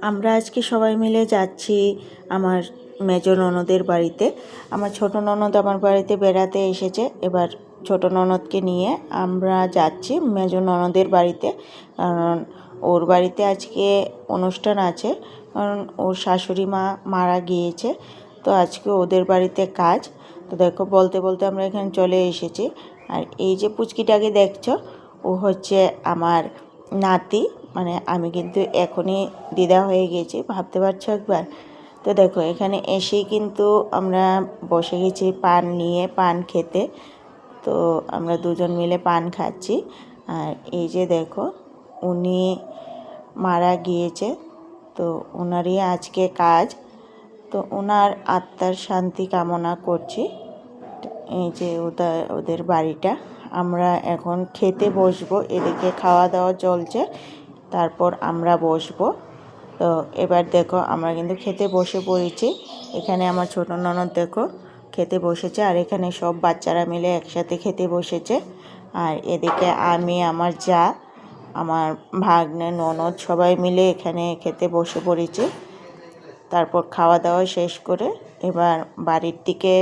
আমরা আজকে সবাই মিলে যাচ্ছি আমার মেজো ননদের বাড়িতে। আমার ছোট ননদ আমার বাড়িতে বেড়াতে এসেছে, এবার ছোট ননদকে নিয়ে আমরা যাচ্ছি মেজো ননদের বাড়িতে। কারণ ওর বাড়িতে আজকে অনুষ্ঠান আছে, কারণ ওর শাশুড়ি মা মারা গিয়েছে, তো আজকে ওদের বাড়িতে কাজ। তো দেখো, বলতে বলতে আমরা এখানে চলে এসেছি। আর এই যে পুচকিটাকে দেখছো, ও হচ্ছে আমার নাতি। মানে আমি কিন্তু এখনই দিদা হয়ে গেছি, ভাবতে পারছো একবার। তো দেখো, এখানে এসেই কিন্তু আমরা বসে গেছি পান নিয়ে, পান খেতে। তো আমরা দুজন মিলে পান খাচ্ছি। আর এই যে দেখো, উনি মারা গিয়েছে, তো ওনারই আজকে কাজ। তো ওনার আত্মার শান্তি কামনা করছি। এই যে ওদের বাড়িটা, আমরা এখন খেতে বসবো। এদিকে খাওয়া দাওয়া চলছে, তারপর আমরা বসবো। তো এবার দেখো, আমরা কিন্তু খেতে বসে পড়েছি। এখানে আমার ছোট ননদ দেখো খেতে বসেছে, আর এখানে সব বাচ্চারা মিলে একসাথে খেতে বসেছে। আর এদিকে আমি, আমার যা, আমার ভাগ্নে, ননদ সবাই মিলে এখানে খেতে বসে পড়েছি। তারপর খাওয়া দাওয়া শেষ করে এবার বাড়ির দিকে